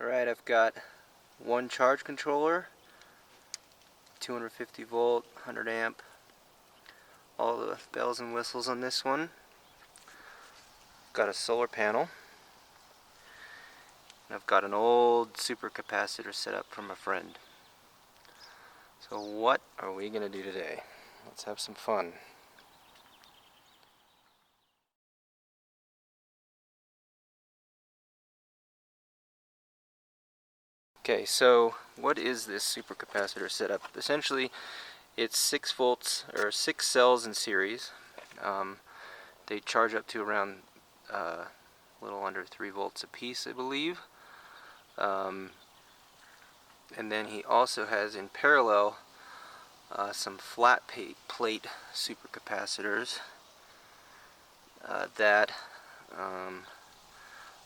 Alright, I've got one charge controller, 250 volt, 100 amp, all the bells and whistles on this one. Got a solar panel, and I've got an old supercapacitor set up from a friend. So what are we going to do today? Let's have some fun. Okay, so what is this supercapacitor setup? Essentially, it's 6 volts, or 6 cells in series. They charge up to around a little under 3 volts a piece, I believe. And then he also has in parallel some flat plate supercapacitors that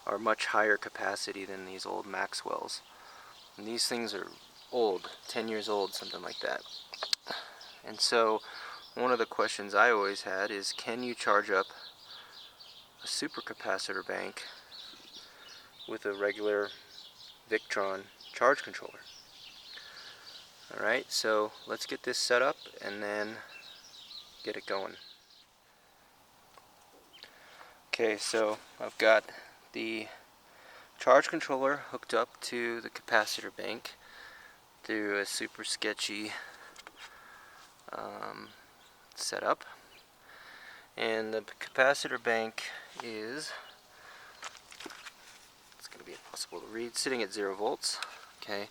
are much higher capacity than these old Maxwells. And these things are old, 10 years old, something like that. And so one of the questions I always had is, can you charge up a supercapacitor bank with a regular Victron charge controller? Alright, so let's get this set up and then get it going. Okay, so I've got the charge controller hooked up to the capacitor bank through a super sketchy setup, and the capacitor bank is, it's going to be impossible to read, sitting at 0 volts. Okay,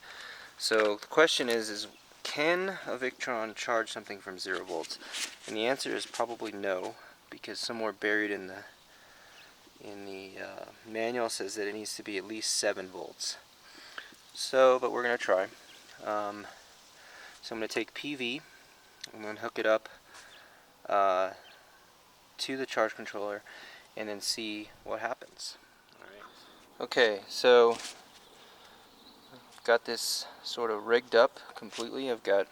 so the question is can a Victron charge something from 0 volts? And the answer is probably no, because somewhere buried in the manual says that it needs to be at least 7 volts. So, but we're going to try. So I'm going to take PV, I'm going to hook it up to the charge controller and then see what happens. Alright. Okay, so I've got this sort of rigged up completely. I've got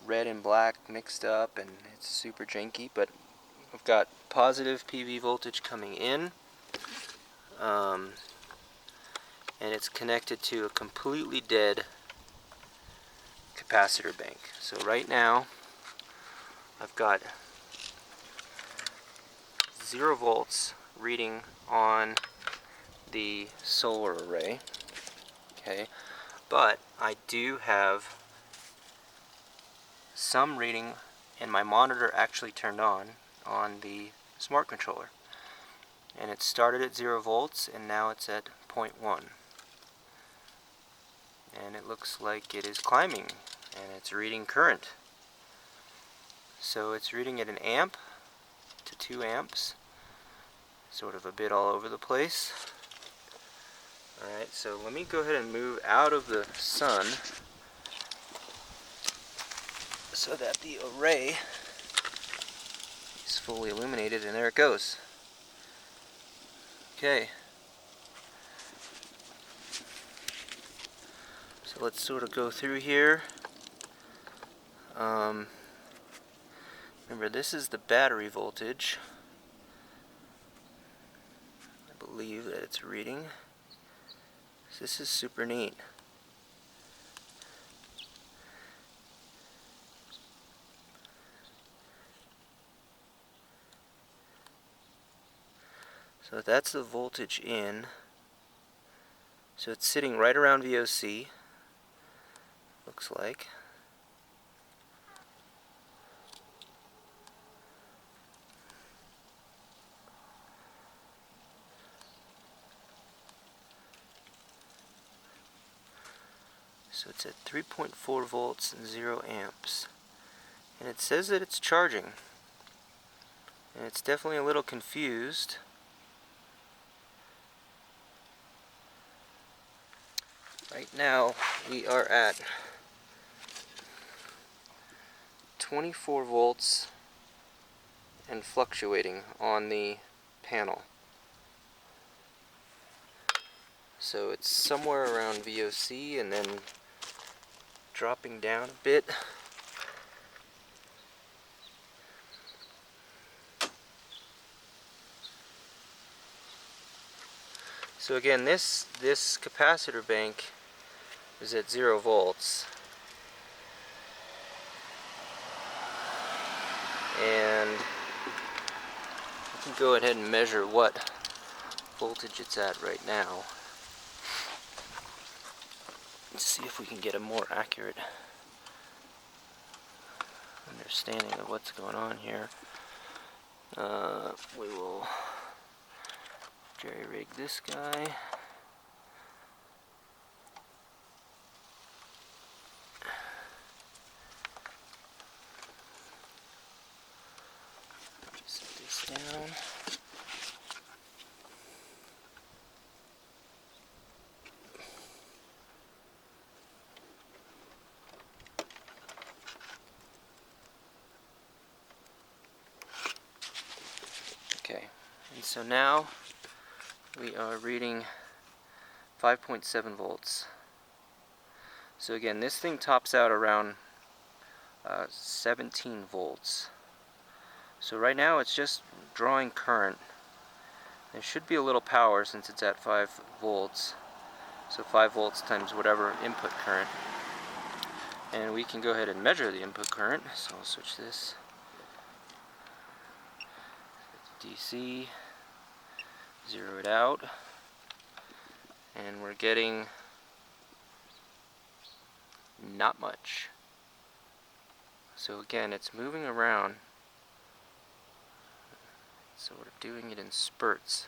red and black mixed up and it's super janky, but I've got positive PV voltage coming in, and it's connected to a completely dead capacitor bank. So right now I've got 0 volts reading on the solar array, okay, but I do have some reading, and my monitor actually turned on the smart controller, and it started at 0 volts and now it's at 0.1, and it looks like it is climbing and it's reading current. So it's reading at an amp to 2 amps, sort of a bit all over the place. Alright, so let me go ahead and move out of the sun so that the array is fully illuminated, and there it goes. Okay. So let's sort of go through here. Remember, this is the battery voltage. I believe that it's reading. So this is super neat. So that's the voltage in. So it's sitting right around VOC, looks like. So it's at 3.4 volts and 0 amps. And it says that it's charging. And it's definitely a little confused. Right now we are at 24 volts and fluctuating on the panel. So it's somewhere around VOC and then dropping down a bit. So again, this capacitor bank is at 0 volts. And I can go ahead and measure what voltage it's at right now. Let's see if we can get a more accurate understanding of what's going on here. We will jerry-rig this guy. Set this down. Okay, and so now we are reading 5.7 volts. So again, this thing tops out around 17 volts. So right now it's just drawing current. There should be a little power since it's at 5 volts. So 5 volts times whatever input current. And we can go ahead and measure the input current. So I'll switch this. DC, zero it out, and we're getting not much. So again, it's moving around, sort of doing it in spurts.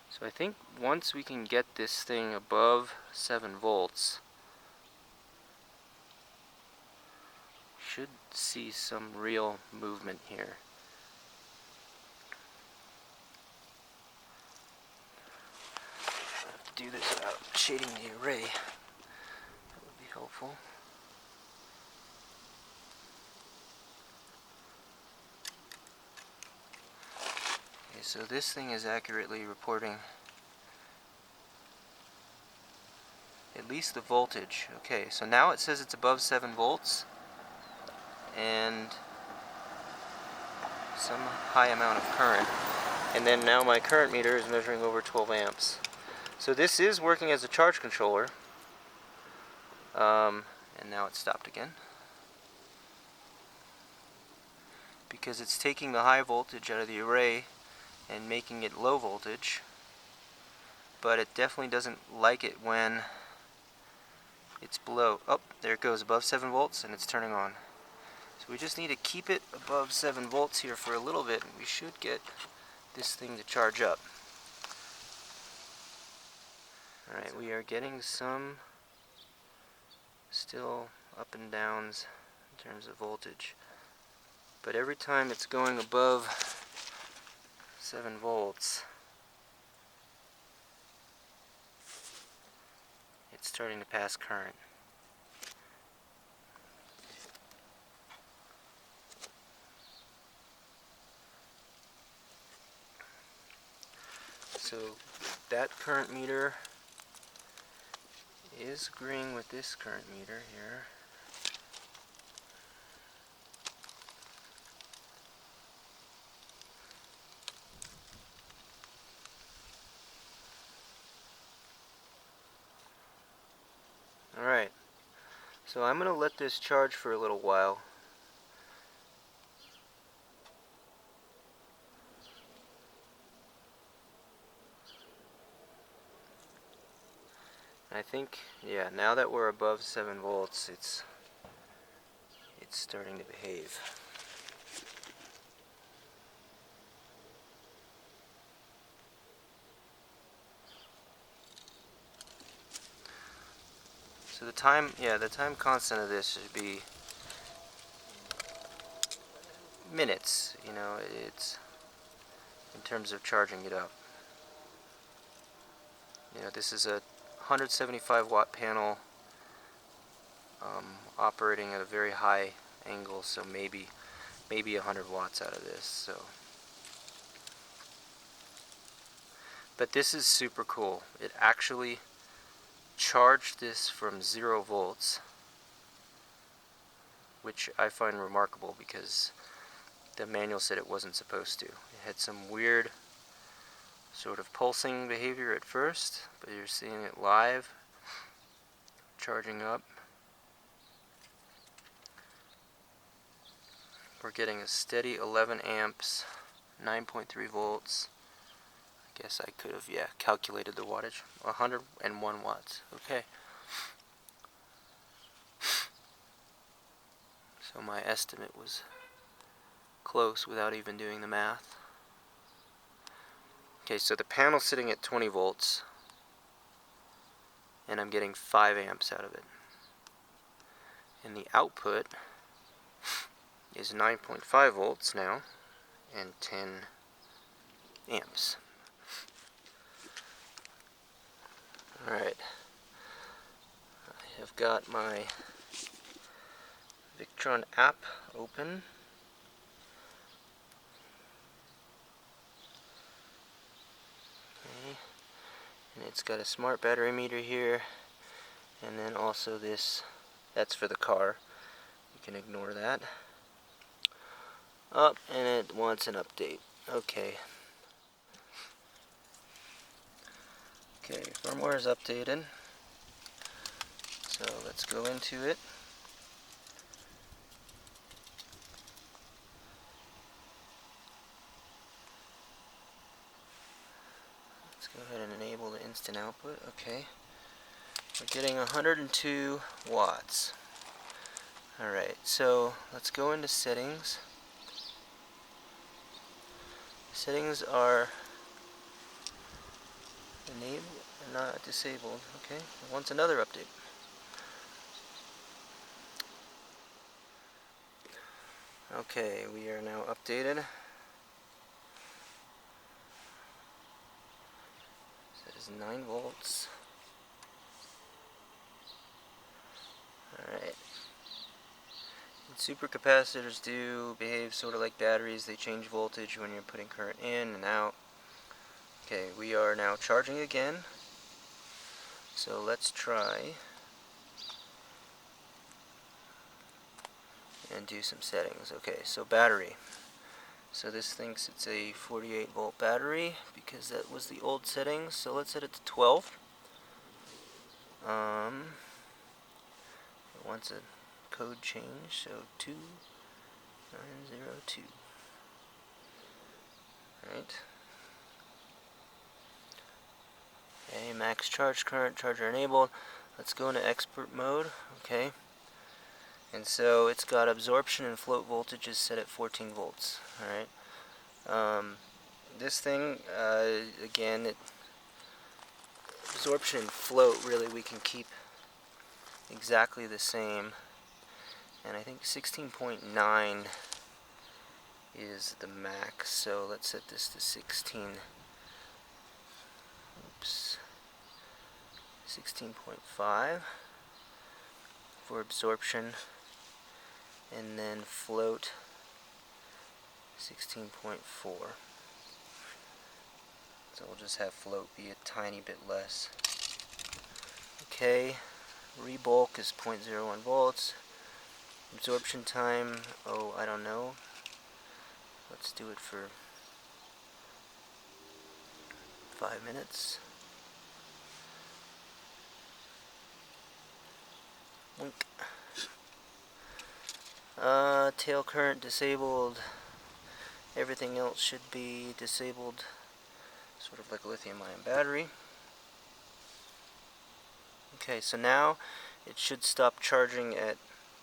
So I think once we can get this thing above 7 volts, should see some real movement here. I have to do this without shading the array. That would be helpful. Okay, so this thing is accurately reporting at least the voltage. Okay, so now it says it's above 7 volts. And some high amount of current, and then now my current meter is measuring over 12 amps. So this is working as a charge controller, and now it stopped again because it's taking the high voltage out of the array and making it low voltage, but it definitely doesn't like it when it's below. Oh, there it goes, above 7 volts, and it's turning on. So we just need to keep it above 7 volts here for a little bit, and we should get this thing to charge up. Alright, we are getting some still up and downs in terms of voltage. But every time it's going above 7 volts, it's starting to pass current. So that current meter is agreeing with this current meter here. Alright, so I'm going to let this charge for a little while. I think, yeah, now that we're above 7 volts, it's starting to behave. So the time constant of this should be minutes, you know, it's in terms of charging it up. You know, this is a 175 watt panel operating at a very high angle, so maybe 100 watts out of this. So, but this is super cool. It actually charged this from 0 volts, which I find remarkable because the manual said it wasn't supposed to. It had some weird sort of pulsing behavior at first, but you're seeing it live, charging up. We're getting a steady 11 amps, 9.3 volts. I guess I could have, calculated the wattage. 101 watts. Okay. So my estimate was close without even doing the math. Okay, so the panel's sitting at 20 volts, and I'm getting 5 amps out of it. And the output is 9.5 volts now, and 10 amps. Alright, I have got my Victron app open. Okay. And it's got a smart battery meter here, and then also this, that's for the car. You can ignore that. Up, and it wants an update. Okay. Okay, firmware is updated. So let's go into it. Let's go ahead and enable the instant output. Okay. We're getting 102 watts. Alright, so let's go into settings. Settings are enabled and not disabled. Okay, it wants another update. Okay, we are now updated. That is 9 volts. Alright. Supercapacitors do behave sort of like batteries. They change voltage when you're putting current in and out. Okay, we are now charging again. So let's try and do some settings. Okay, so battery. So this thinks it's a 48 volt battery because that was the old settings. So let's set it to 12. It wants a code change, so 2902. Right. Okay, max charge current, charger enabled. Let's go into expert mode. Okay. And so it's got absorption and float voltages set at 14 volts. Alright. This thing, again, absorption and float, really, we can keep exactly the same. And I think 16.9 is the max, so let's set this to 16.5 for absorption, and then float 16.4. So we'll just have float be a tiny bit less. Okay, rebulk is 0.01 volts. Absorption time, I don't know. Let's do it for 5 minutes. Wink. Tail current disabled. Everything else should be disabled. Sort of like a lithium-ion battery. Okay, so now it should stop charging at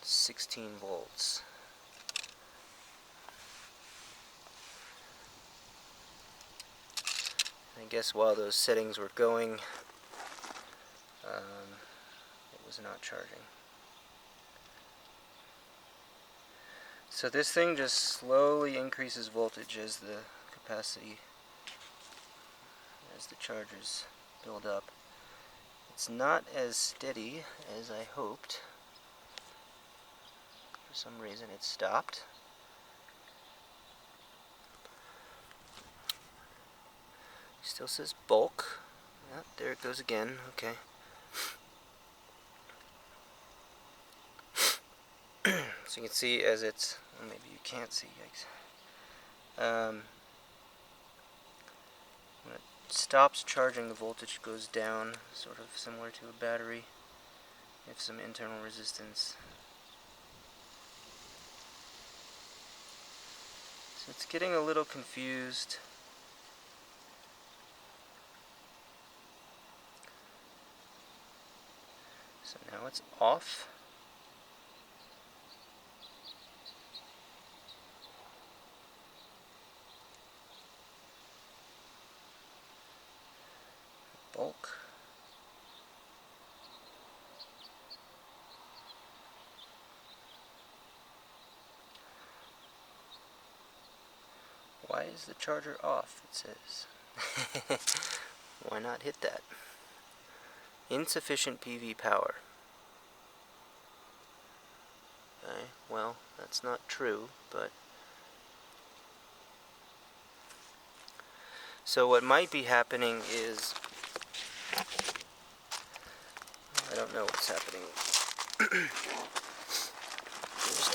16 volts. I guess while those settings were going, it was not charging. So this thing just slowly increases voltage as the capacity, as the chargers build up. It's not as steady as I hoped. For some reason it stopped. Still says bulk. Yep, there it goes again. Okay. So you can see as it's, well, maybe you can't see, yikes. I'm going to stops charging, the voltage goes down, sort of similar to a battery. You have some internal resistance. So it's getting a little confused. So now it's off. Bulk. Why is the charger off, it says. Why not hit that? Insufficient PV power. Okay, well, that's not true, but... So what might be happening is... I don't know what's happening. There's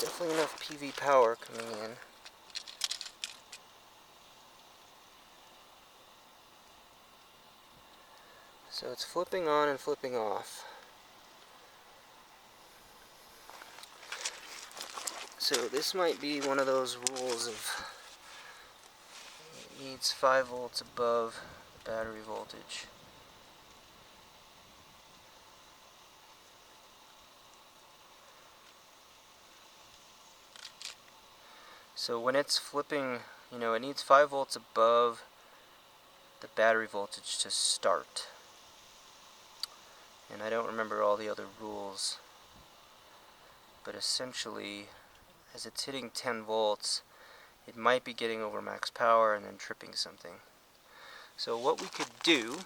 definitely enough PV power coming in. So it's flipping on and flipping off. So this might be one of those rules of it needs 5 volts above the battery voltage. So when it's flipping, it needs 5 volts above the battery voltage to start. And I don't remember all the other rules, but essentially, as it's hitting 10 volts, it might be getting over max power and then tripping something. So what we could do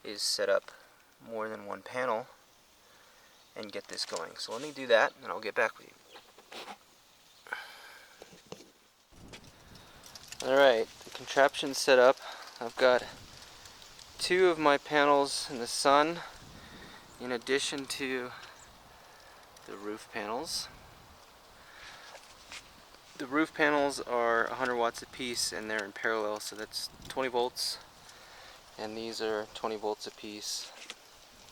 is set up more than one panel and get this going. So let me do that, and I'll get back with you. Alright, the contraption's set up. I've got 2 of my panels in the sun, in addition to the roof panels. The roof panels are 100 watts a piece, and they're in parallel, so that's 20 volts, and these are 20 volts a piece.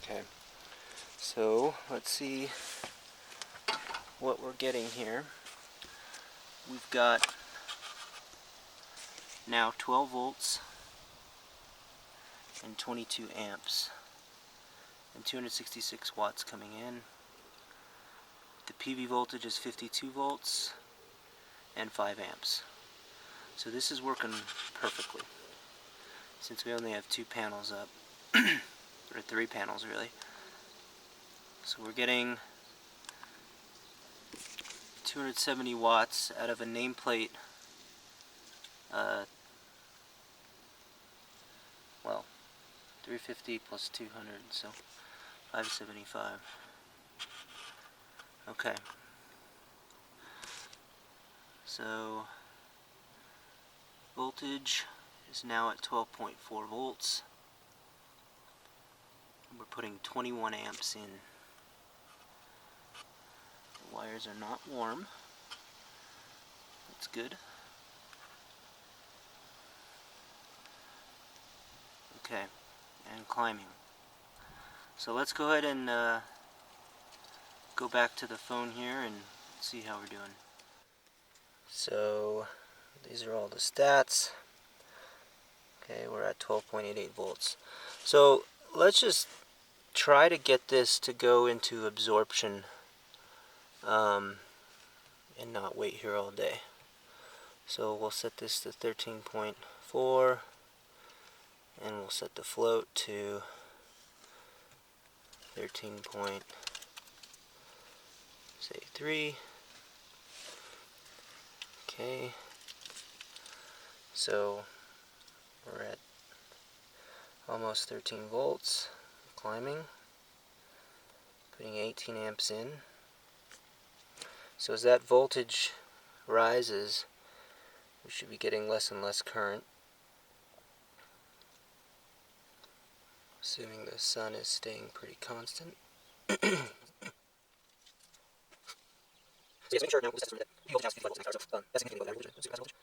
Okay, so let's see what we're getting here. We've got now 12 volts and 22 amps and 266 watts coming in. The PV voltage is 52 volts and 5 amps. So this is working perfectly, since we only have 2 panels up, or 3 panels really. So we're getting 270 watts out of a nameplate, well, 350 plus 200, so 575. Okay. So voltage is now at 12.4 volts. We're putting 21 amps in. The wires are not warm. That's good. Okay, and climbing. So let's go ahead and go back to the phone here and see how we're doing. So these are all the stats. Okay, we're at 12.88 volts. So let's just try to get this to go into absorption and not wait here all day. So we'll set this to 13.4, and we'll set the float to 13.3. Okay, so we're at almost 13 volts, climbing, putting 18 amps in. So as that voltage rises, we should be getting less and less current, assuming the sun is staying pretty constant. So yes, make sure now we'll set this that the voltage has 55 volts next hour, so that's significantly below the average voltage, supercapacitor voltage,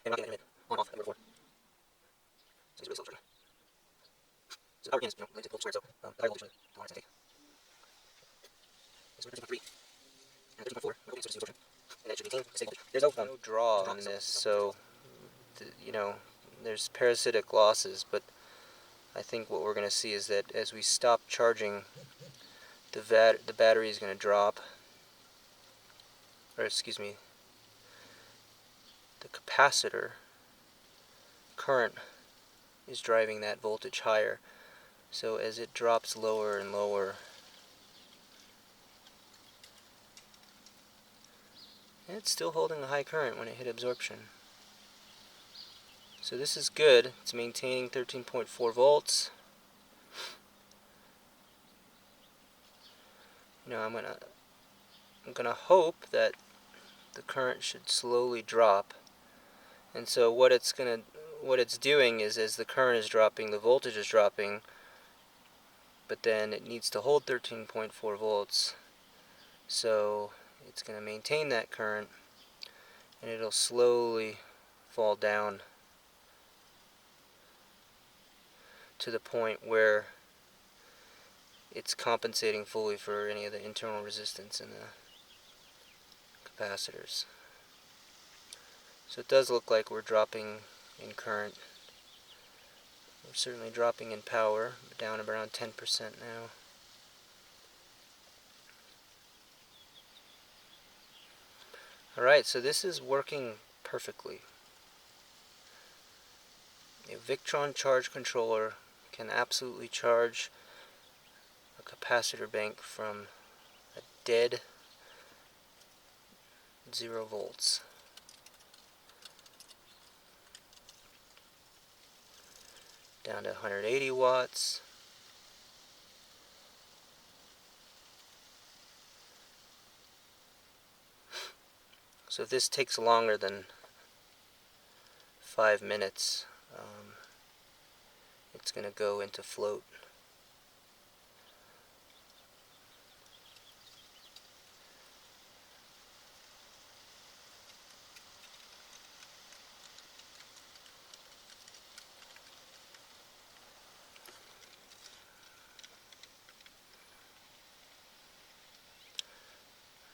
and we're not getting it on off at number 4. So it's really slow. So power gain is, limited to volt squared, so the higher voltage, the longer it's going to take. So 13.3 and 13.4, we're going to switch to absorption. And that should maintain a stable voltage. There's no draw on this, so there's parasitic losses, but I think what we're going to see is that as we stop charging, the battery is going to drop, or excuse me, the capacitor current is driving that voltage higher. So as it drops lower and lower, it's still holding a high current when it hit absorption. So this is good. It's maintaining 13.4 volts. I'm gonna hope that the current should slowly drop. And so what it's doing is, as the current is dropping, the voltage is dropping, but then it needs to hold 13.4 volts. So it's going to maintain that current, and it'll slowly fall down to the point where it's compensating fully for any of the internal resistance in the capacitors. So it does look like we're dropping in current. We're certainly dropping in power, down around 10% now. Alright, so this is working perfectly. A Victron charge controller can absolutely charge a capacitor bank from a dead 0 volts. Down to 180 watts. So if this takes longer than 5 minutes, it's going to go into float.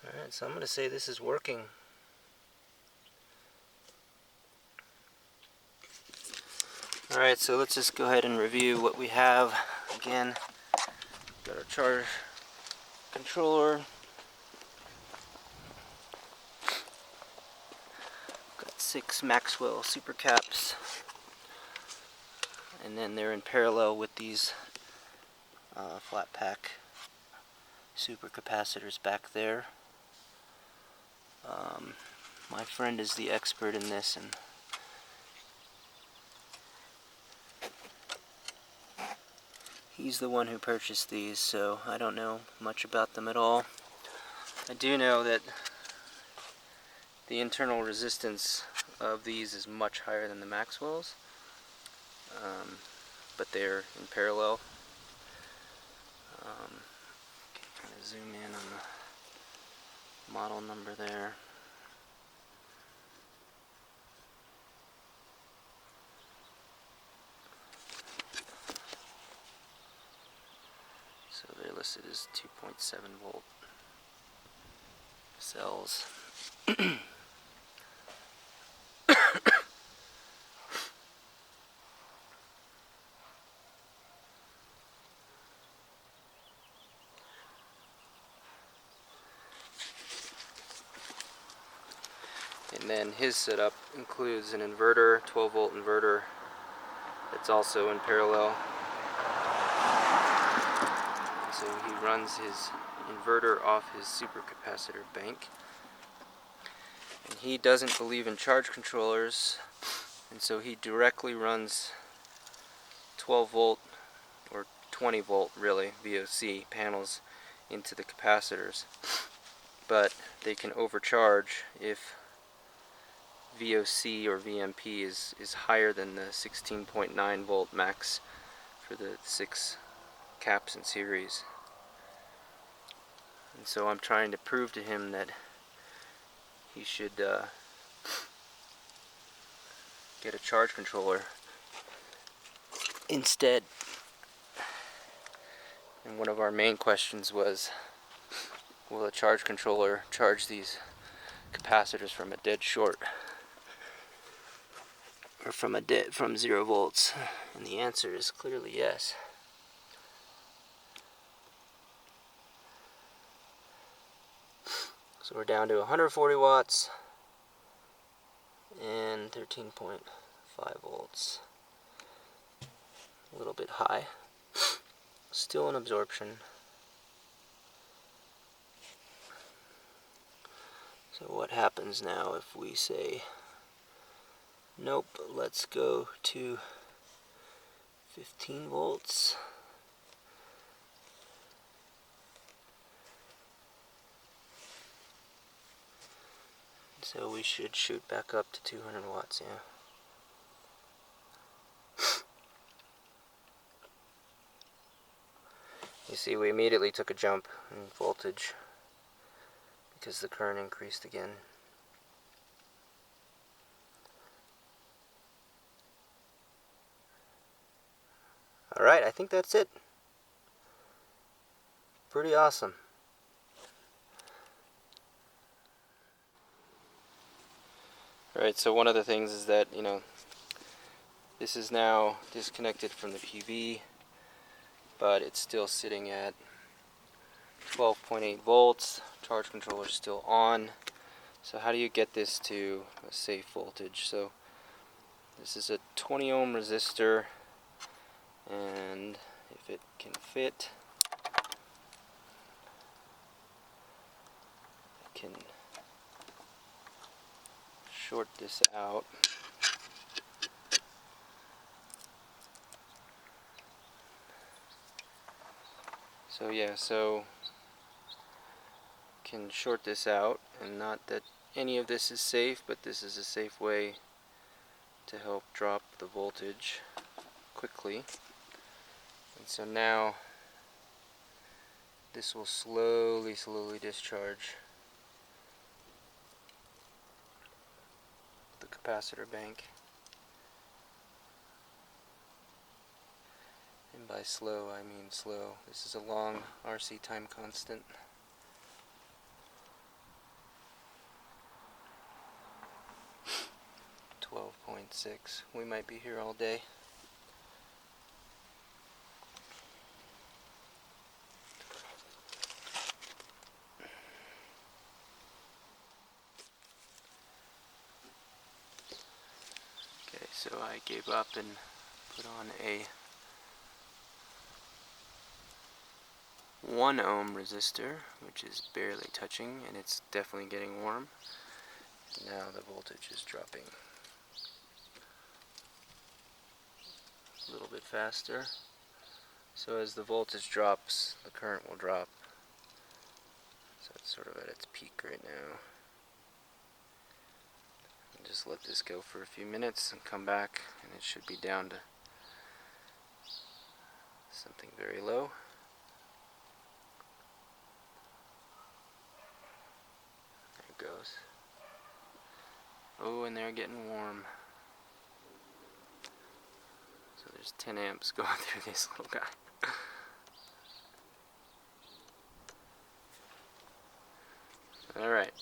Alright, so I'm going to say this is working. Alright, so let's just go ahead and review what we have. Again, got our charge controller. Got 6 Maxwell supercaps. And then they're in parallel with these flat pack supercapacitors back there. My friend is the expert in this, and he's the one who purchased these, so I don't know much about them at all. I do know that the internal resistance of these is much higher than the Maxwell's, but they're in parallel. Kind of zoom in on the model number there. So they're listed as 2.7 volt cells. And then his setup includes an inverter, 12 volt inverter, that's also in parallel. So he runs his inverter off his supercapacitor bank. And he doesn't believe in charge controllers, and so he directly runs 12 volt or 20 volt really VOC panels into the capacitors. But they can overcharge if VOC or VMP is higher than the 16.9 volt max for the 6 caps in series. And so I'm trying to prove to him that he should get a charge controller instead. And one of our main questions was, will a charge controller charge these capacitors from a dead short, or from 0 volts? And the answer is clearly yes. So we're down to 140 watts and 13.5 volts. A little bit high. Still an absorption. So what happens now if we say, nope, let's go to 15 volts. So we should shoot back up to 200 watts, yeah. You see, we immediately took a jump in voltage because the current increased again. Alright, I think that's it. Pretty awesome. Alright, so one of the things is that, this is now disconnected from the PV, but it's still sitting at 12.8 volts. Charge controller is still on. So how do you get this to a safe voltage? So this is a 20 ohm resistor, and if it can fit, I can short this out. So yeah, so can short this out, and not that any of this is safe, but this is a safe way to help drop the voltage quickly. And so now this will slowly discharge the capacitor bank. And by slow, I mean slow. This is a long RC time constant. .6. We might be here all day. Okay, so I gave up and put on a 1 ohm resistor, which is barely touching, and it's definitely getting warm. Now the voltage is dropping a little bit faster. So as the voltage drops, the current will drop. So it's sort of at its peak right now. And just let this go for a few minutes and come back, and it should be down to something very low. There it goes. Oh, and they're getting warm. So there's 10 amps going through this little guy. Alright.